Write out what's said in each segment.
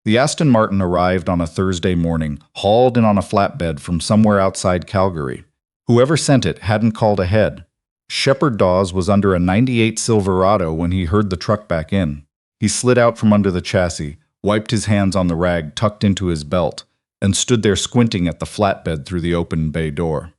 The Aston Martin arrived on a Thursday morning, hauled in on a flatbed from somewhere outside Calgary. Whoever sent it hadn't called ahead. Shepard Dawes was under a '98 Silverado when he heard the truck back in. He slid out from under the chassis, wiped his hands on the rag tucked into his belt, and stood there squinting at the flatbed through the open bay door.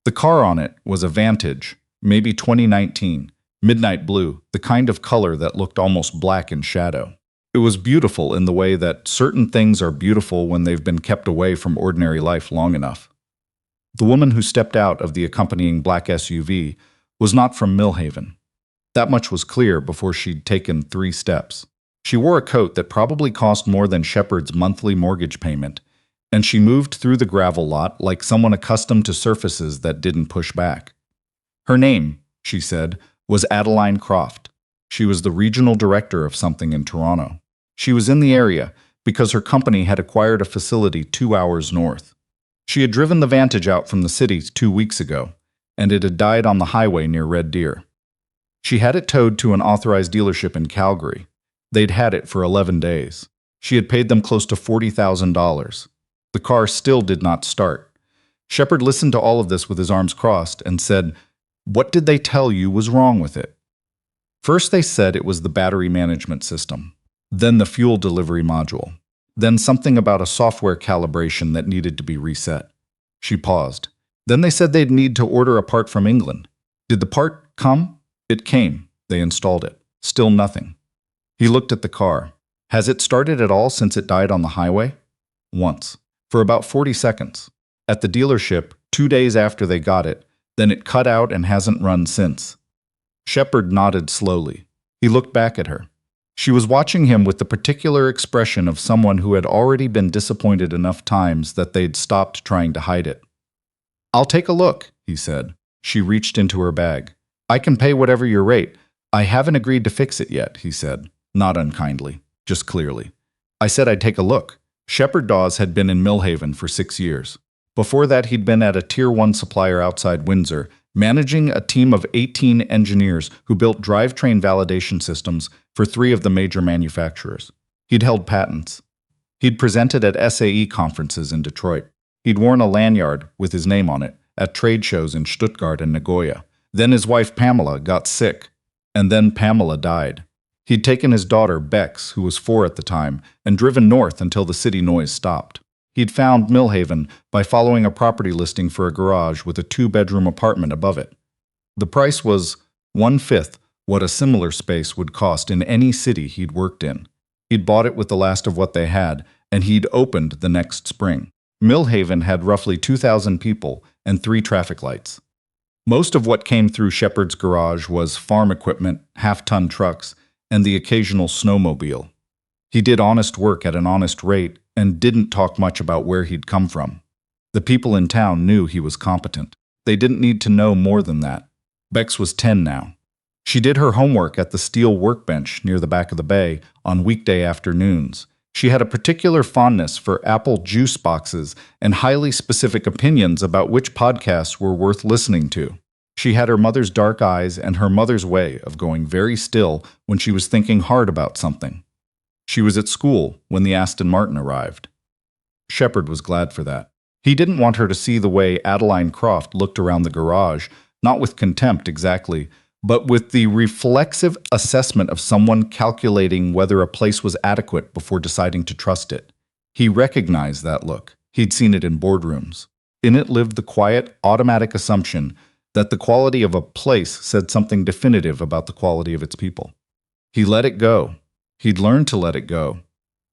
The car on it was a Vantage, maybe 2019, midnight blue, the kind of color that looked almost black in shadow. It was beautiful in the way that certain things are beautiful when they've been kept away from ordinary life long enough. The woman who stepped out of the accompanying black SUV was not from Millhaven. That much was clear before she'd taken 3 steps. She wore a coat that probably cost more than Shepard's monthly mortgage payment, and she moved through the gravel lot like someone accustomed to surfaces that didn't push back. Her name, she said, was Adeline Croft. She was the regional director of something in Toronto. She was in the area because her company had acquired a facility 2 hours north. She had driven the Vantage out from the city 2 weeks ago, and it had died on the highway near Red Deer. She had it towed to an authorized dealership in Calgary. They'd had it for 11 days. She had paid them close to $40,000. The car still did not start. Shepard listened to all of this with his arms crossed and said, "What did they tell you was wrong with it?" First they said it was the battery management system, then the fuel delivery module, then something about a software calibration that needed to be reset. She paused. Then they said they'd need to order a part from England. Did the part come? It came. They installed it. Still nothing. He looked at the car. Has it started at all since it died on the highway? Once. For about 40 seconds. At the dealership, 2 days after they got it, then it cut out and hasn't run since. Shepard nodded slowly. He looked back at her. She was watching him with the particular expression of someone who had already been disappointed enough times that they'd stopped trying to hide it. "I'll take a look," he said. She reached into her bag. "I can pay whatever your rate. I haven't agreed to fix it yet," he said, not unkindly, just clearly. "I said I'd take a look." Shepard Dawes had been in Millhaven for 6 years. Before that, he'd been at a Tier 1 supplier outside Windsor, managing a team of 18 engineers who built drivetrain validation systems for 3 of the major manufacturers. He'd held patents. He'd presented at SAE conferences in Detroit. He'd worn a lanyard with his name on it at trade shows in Stuttgart and Nagoya. Then his wife Pamela got sick, and then Pamela died. He'd taken his daughter, Bex, who was 4 at the time, and driven north until the city noise stopped. He'd found Millhaven by following a property listing for a garage with a 2-bedroom apartment above it. The price was 1/5 what a similar space would cost in any city he'd worked in. He'd bought it with the last of what they had, and he'd opened the next spring. Millhaven had roughly 2,000 people and 3 traffic lights. Most of what came through Shepard's garage was farm equipment, half-ton trucks, and the occasional snowmobile. He did honest work at an honest rate and didn't talk much about where he'd come from. The people in town knew he was competent. They didn't need to know more than that. Bex was 10 now. She did her homework at the steel workbench near the back of the bay on weekday afternoons. She had a particular fondness for apple juice boxes and highly specific opinions about which podcasts were worth listening to. She had her mother's dark eyes and her mother's way of going very still when she was thinking hard about something. She was at school when the Aston Martin arrived. Shepard was glad for that. He didn't want her to see the way Adeline Croft looked around the garage, not with contempt exactly, but with the reflexive assessment of someone calculating whether a place was adequate before deciding to trust it. He recognized that look. He'd seen it in boardrooms. In it lived the quiet, automatic assumption that the quality of a place said something definitive about the quality of its people. He let it go. He'd learned to let it go.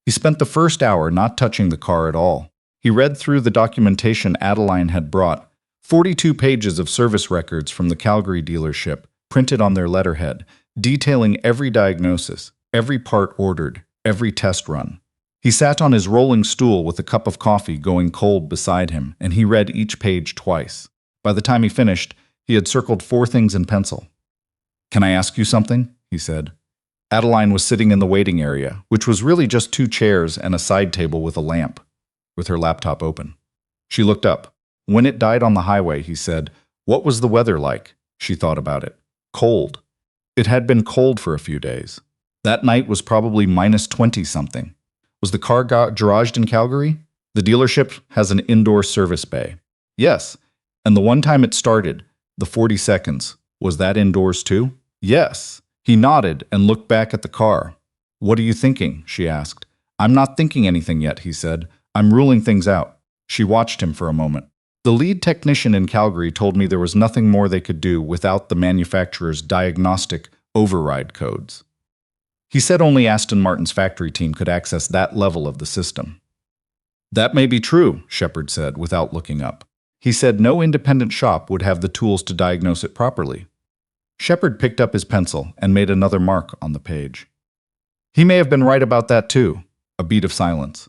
He spent the first hour not touching the car at all. He read through the documentation Adeline had brought, 42 pages of service records from the Calgary dealership, printed on their letterhead, detailing every diagnosis, every part ordered, every test run. He sat on his rolling stool with a cup of coffee going cold beside him, and he read each page twice. By the time he finished, he had circled 4 things in pencil. "Can I ask you something?" he said. Adeline was sitting in the waiting area, which was really just 2 chairs and a side table with a lamp, with her laptop open. She looked up. "When it died on the highway," he said, "what was the weather like?" She thought about it. Cold. It had been cold for a few days. That night was probably -20 something. Was the car garaged in Calgary? The dealership has an indoor service bay. Yes. And the one time it started, the 40 seconds, was that indoors too? Yes. He nodded and looked back at the car. What are you thinking? She asked. I'm not thinking anything yet, he said. I'm ruling things out. She watched him for a moment. The lead technician in Calgary told me there was nothing more they could do without the manufacturer's diagnostic override codes. He said only Aston Martin's factory team could access that level of the system. That may be true, Shepard said, without looking up. He said no independent shop would have the tools to diagnose it properly. Shepard picked up his pencil and made another mark on the page. He may have been right about that too. A beat of silence.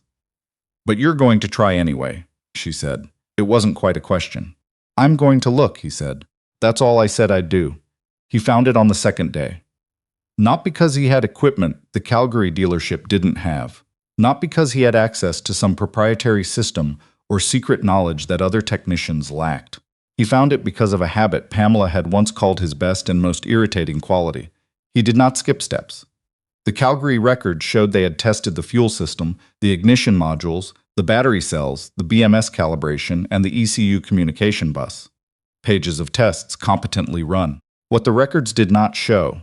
But you're going to try anyway, she said. It wasn't quite a question. I'm going to look, he said. That's all I said I'd do. He found it on the second day. Not because he had equipment the Calgary dealership didn't have. Not because he had access to some proprietary system or secret knowledge that other technicians lacked. He found it because of a habit Pamela had once called his best and most irritating quality. He did not skip steps. The Calgary records showed they had tested the fuel system, the ignition modules, the battery cells, the BMS calibration, and the ECU communication bus. Pages of tests competently run. What the records did not show,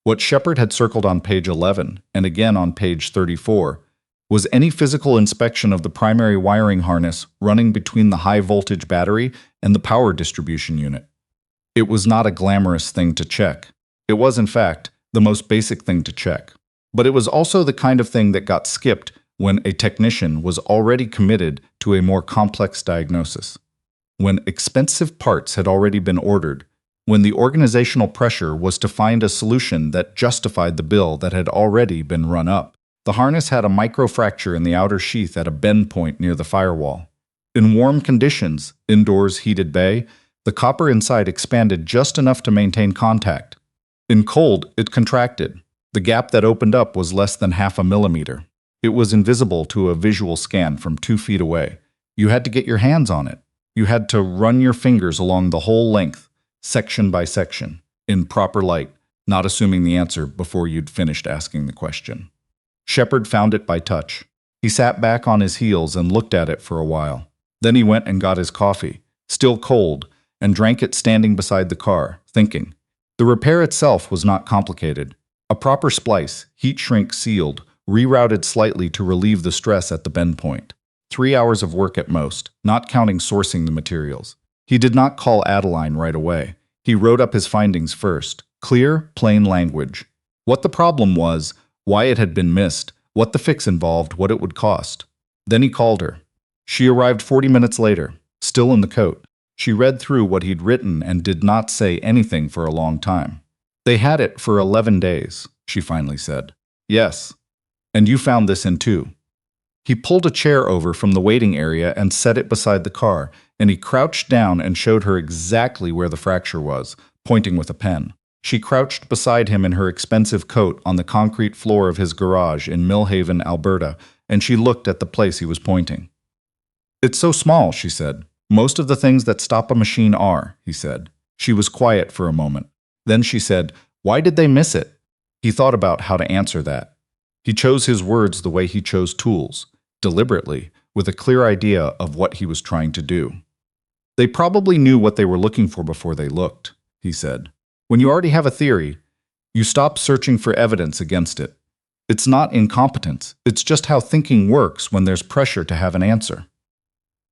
what Shepard had circled on page 11 and again on page 34, was any physical inspection of the primary wiring harness running between the high-voltage battery and the power distribution unit. It was not a glamorous thing to check. It was, in fact, the most basic thing to check. But it was also the kind of thing that got skipped when a technician was already committed to a more complex diagnosis. When expensive parts had already been ordered, when the organizational pressure was to find a solution that justified the bill that had already been run up. The harness had a microfracture in the outer sheath at a bend point near the firewall. In warm conditions, indoors heated bay, the copper inside expanded just enough to maintain contact. In cold, it contracted. The gap that opened up was less than 0.5 millimeter. It was invisible to a visual scan from 2 feet away. You had to get your hands on it. You had to run your fingers along the whole length, section by section, in proper light, not assuming the answer before you'd finished asking the question. Shepard found it by touch. He sat back on his heels and looked at it for a while. Then he went and got his coffee, still cold, and drank it standing beside the car, thinking. The repair itself was not complicated. A proper splice, heat shrink sealed, rerouted slightly to relieve the stress at the bend point. 3 hours of work at most, not counting sourcing the materials. He did not call Adeline right away. He wrote up his findings first. Clear, plain language. What the problem was, why it had been missed, what the fix involved, what it would cost. Then he called her. She arrived 40 minutes later, still in the coat. She read through what he'd written and did not say anything for a long time. They had it for 11 days, she finally said. Yes. And you found this in too. He pulled a chair over from the waiting area and set it beside the car, and he crouched down and showed her exactly where the fracture was, pointing with a pen. She crouched beside him in her expensive coat on the concrete floor of his garage in Millhaven, Alberta, and she looked at the place he was pointing. It's so small, she said. Most of the things that stop a machine are, he said. She was quiet for a moment. Then she said, why did they miss it? He thought about how to answer that. He chose his words the way he chose tools, deliberately, with a clear idea of what he was trying to do. They probably knew what they were looking for before they looked, he said. When you already have a theory, you stop searching for evidence against it. It's not incompetence, it's just how thinking works when there's pressure to have an answer.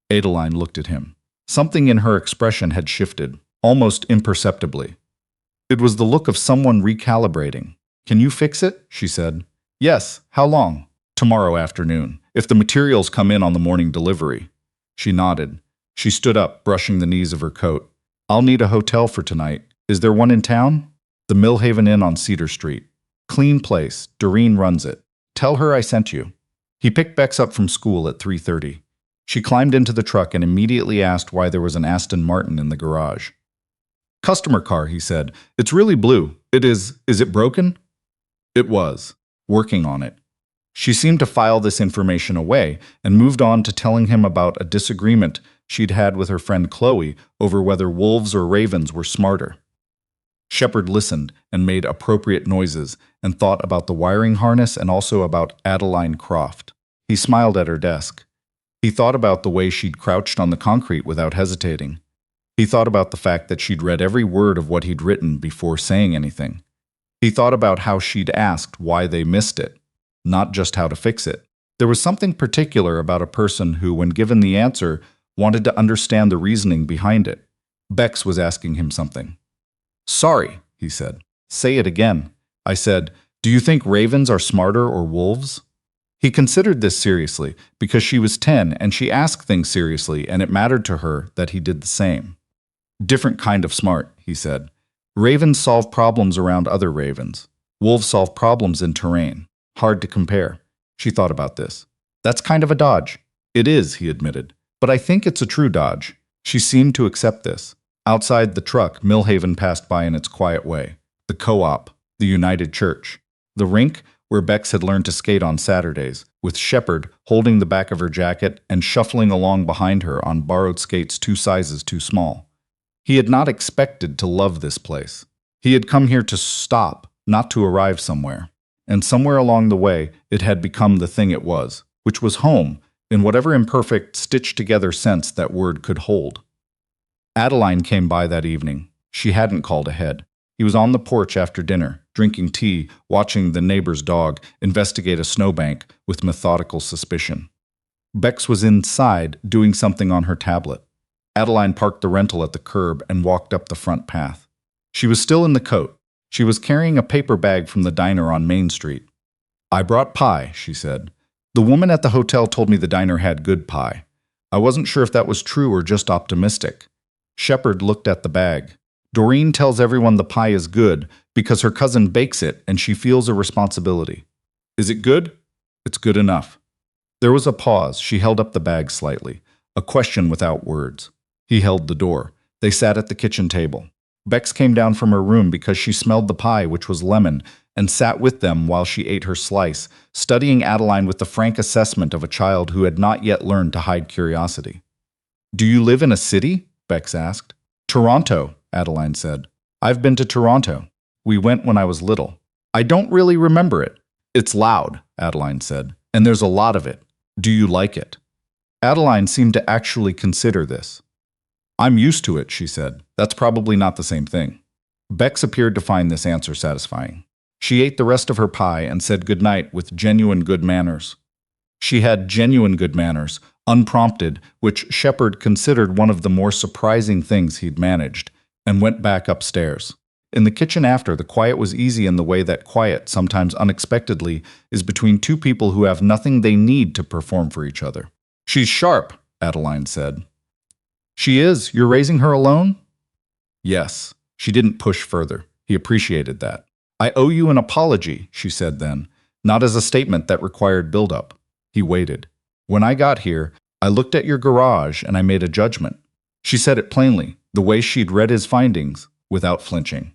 Adeline looked at him. Something in her expression had shifted, almost imperceptibly. It was the look of someone recalibrating. Can you fix it? She said. Yes. How long? Tomorrow afternoon, if the materials come in on the morning delivery. She nodded. She stood up, brushing the knees of her coat. I'll need a hotel for tonight. Is there one in town? The Millhaven Inn on Cedar Street. Clean place. Doreen runs it. Tell her I sent you. He picked Bex up from school at 3:30. She climbed into the truck and immediately asked why there was an Aston Martin in the garage. Customer car, he said. It's really blue. Is it broken? It was. Working on it. She seemed to file this information away and moved on to telling him about a disagreement she'd had with her friend Chloe over whether wolves or ravens were smarter. Shepard listened and made appropriate noises and thought about the wiring harness and also about Adeline Croft. He smiled at her desk. He thought about the way she'd crouched on the concrete without hesitating. He thought about the fact that she'd read every word of what he'd written before saying anything. He thought about how she'd asked why they missed it, not just how to fix it. There was something particular about a person who, when given the answer, wanted to understand the reasoning behind it. Bex was asking him something. "Sorry," he said. "Say it again." I said, "Do you think ravens are smarter or wolves?" He considered this seriously because she was 10 and she asked things seriously, and it mattered to her that he did the same. "Different kind of smart," he said. "Ravens solve problems around other ravens. Wolves solve problems in terrain. Hard to compare." She thought about this. "That's kind of a dodge." "It is," he admitted. "But I think it's a true dodge." She seemed to accept this. Outside the truck, Millhaven passed by in its quiet way. The co-op, the United Church, the rink where Bex had learned to skate on Saturdays, with Shepard holding the back of her jacket and shuffling along behind her on borrowed skates 2 sizes too small. He had not expected to love this place. He had come here to stop, not to arrive somewhere. And somewhere along the way, it had become the thing it was, which was home, in whatever imperfect, stitched-together sense that word could hold. Adeline came by that evening. She hadn't called ahead. He was on the porch after dinner, drinking tea, watching the neighbor's dog investigate a snowbank with methodical suspicion. Bex was inside, doing something on her tablet. Adeline parked the rental at the curb and walked up the front path. She was still in the coat. She was carrying a paper bag from the diner on Main Street. "I brought pie," she said. "The woman at the hotel told me the diner had good pie. I wasn't sure if that was true or just optimistic." Shepard looked at the bag. "Doreen tells everyone the pie is good because her cousin bakes it and she feels a responsibility." "Is it good?" "It's good enough." There was a pause. She held up the bag slightly, a question without words. He held the door. They sat at the kitchen table. Bex came down from her room because she smelled the pie, which was lemon, and sat with them while she ate her slice, studying Adeline with the frank assessment of a child who had not yet learned to hide curiosity. "Do you live in a city?" Bex asked. "Toronto," Adeline said. "I've been to Toronto. We went when I was little. I don't really remember it." "It's loud," Adeline said, "and there's a lot of it. Do you like it?" Adeline seemed to actually consider this. "I'm used to it," she said. "That's probably not the same thing." Bex appeared to find this answer satisfying. She ate the rest of her pie and said goodnight with genuine good manners. She had genuine good manners, unprompted, which Shepard considered one of the more surprising things he'd managed, and went back upstairs. In the kitchen after, the quiet was easy in the way that quiet, sometimes unexpectedly, is between two people who have nothing they need to perform for each other. "She's sharp," Adeline said. "She is? You're raising her alone?" "Yes." She didn't push further. He appreciated that. "I owe you an apology," she said then, not as a statement that required build-up. He waited. "When I got here, I looked at your garage and I made a judgment." She said it plainly, the way she'd read his findings, without flinching.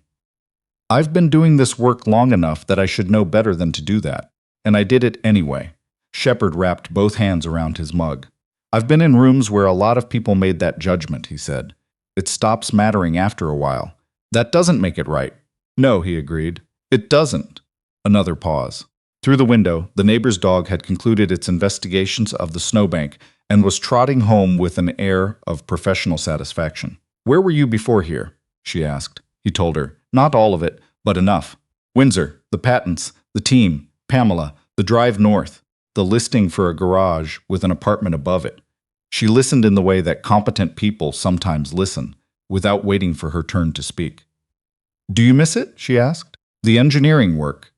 "I've been doing this work long enough that I should know better than to do that, and I did it anyway." Shepard wrapped both hands around his mug. "I've been in rooms where a lot of people made that judgment," he said. "It stops mattering after a while. That doesn't make it right." "No," he agreed. "It doesn't." Another pause. Through the window, the neighbor's dog had concluded its investigations of the snowbank and was trotting home with an air of professional satisfaction. "Where were you before here?" she asked. He told her. "Not all of it, but enough. Windsor, the patents, the team, Pamela, the drive north, the listing for a garage with an apartment above it." She listened in the way that competent people sometimes listen, without waiting for her turn to speak. "Do you miss it?" she asked. "The engineering work."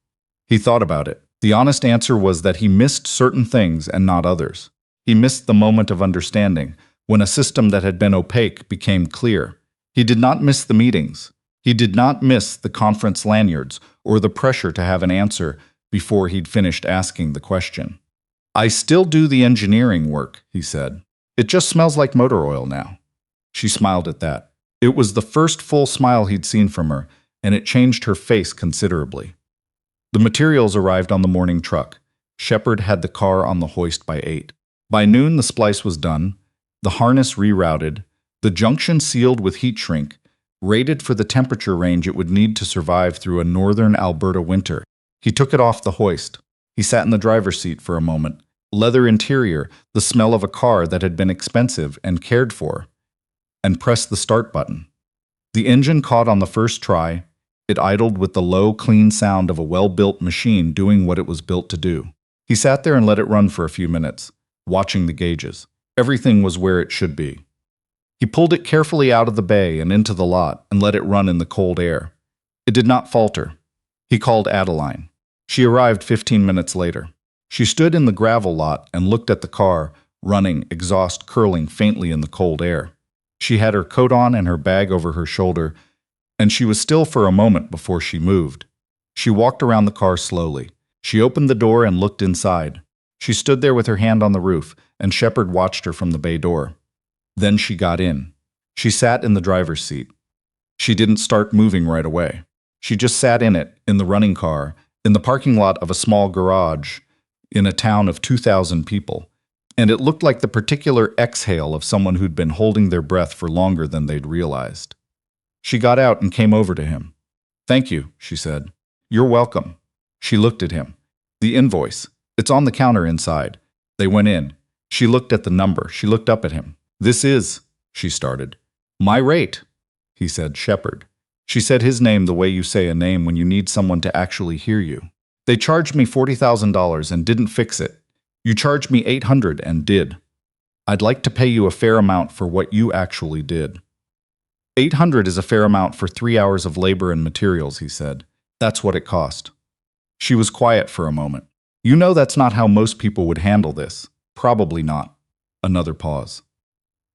He thought about it. The honest answer was that he missed certain things and not others. He missed the moment of understanding, when a system that had been opaque became clear. He did not miss the meetings. He did not miss the conference lanyards or the pressure to have an answer before he'd finished asking the question. "I still do the engineering work," he said. "It just smells like motor oil now." She smiled at that. It was the first full smile he'd seen from her, and it changed her face considerably. The materials arrived on the morning truck. Shepard had the car on the hoist by 8. By noon, the splice was done, the harness rerouted, the junction sealed with heat shrink, rated for the temperature range it would need to survive through a northern Alberta winter. He took it off the hoist. He sat in the driver's seat for a moment, leather interior, the smell of a car that had been expensive and cared for, and pressed the start button. The engine caught on the first try. It idled with the low, clean sound of a well-built machine doing what it was built to do. He sat there and let it run for a few minutes, watching the gauges. Everything was where it should be. He pulled it carefully out of the bay and into the lot and let it run in the cold air. It did not falter. He called Adeline. She arrived 15 minutes later. She stood in the gravel lot and looked at the car, running, exhaust curling faintly in the cold air. She had her coat on and her bag over her shoulder, and she was still for a moment before she moved. She walked around the car slowly. She opened the door and looked inside. She stood there with her hand on the roof, and Shepard watched her from the bay door. Then she got in. She sat in the driver's seat. She didn't start moving right away. She just sat in it, in the running car, in the parking lot of a small garage, in a town of 2,000 people. And it looked like the particular exhale of someone who'd been holding their breath for longer than they'd realized. She got out and came over to him. "Thank you," she said. "You're welcome." She looked at him. "The invoice. It's on the counter inside." They went in. She looked at the number. She looked up at him. "This is," she started. "My rate," he said, "Shepard." She said his name the way you say a name when you need someone to actually hear you. "They charged me $40,000 and didn't fix it. You charged me $800 and did. I'd like to pay you a fair amount for what you actually did." $800 is a fair amount for 3 hours of labor and materials, he said. "That's what it cost." She was quiet for a moment. "You know that's not how most people would handle this." "Probably not." Another pause.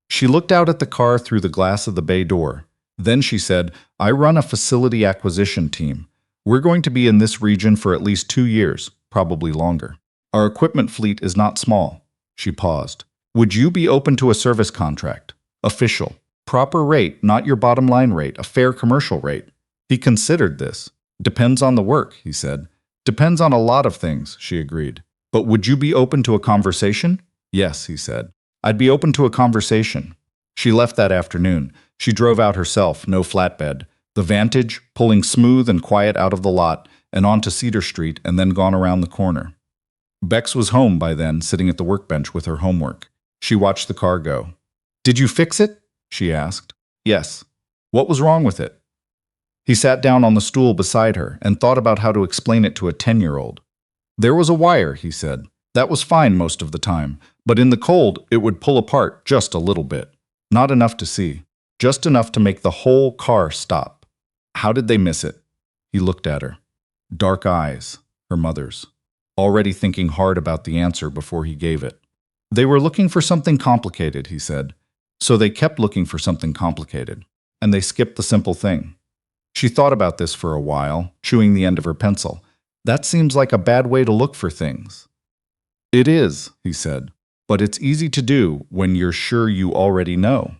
She looked out at the car through the glass of the bay door. Then she said, "I run a facility acquisition team. We're going to be in this region for at least 2 years, probably longer. Our equipment fleet is not small." She paused. "Would you be open to a service contract? Official. Proper rate, not your bottom line rate, a fair commercial rate." He considered this. "Depends on the work," he said. "Depends on a lot of things," she agreed. "But would you be open to a conversation?" "Yes," he said. "I'd be open to a conversation." She left that afternoon. She drove out herself, no flatbed. The Vantage, pulling smooth and quiet out of the lot and onto Cedar Street and then gone around the corner. Bex was home by then, sitting at the workbench with her homework. She watched the car go. "Did you fix it?" she asked. "Yes." "What was wrong with it?" He sat down on the stool beside her and thought about how to explain it to a 10-year-old. "There was a wire," he said. "That was fine most of the time, but in the cold it would pull apart just a little bit. Not enough to see. Just enough to make the whole car stop." How did they miss it? He looked at her. Dark eyes, her mother's. Already thinking hard about the answer before he gave it. "They were looking for something complicated," he said. "So they kept looking for something complicated. And they skipped the simple thing." She thought about this for a while, chewing the end of her pencil. "That seems like a bad way to look for things." "It is," he said. "But it's easy to do when you're sure you already know."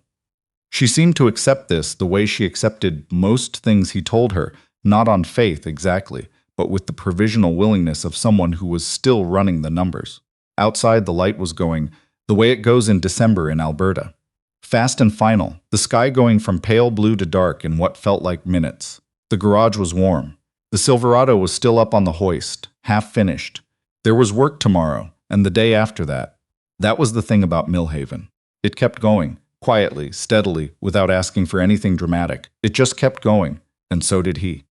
She seemed to accept this the way she accepted most things he told her, not on faith exactly, but with the provisional willingness of someone who was still running the numbers. Outside, the light was going, the way it goes in December in Alberta. Fast and final, the sky going from pale blue to dark in what felt like minutes. The garage was warm. The Silverado was still up on the hoist, half finished. There was work tomorrow, and the day after that. That was the thing about Millhaven. It kept going, quietly, steadily, without asking for anything dramatic. It just kept going, and so did he.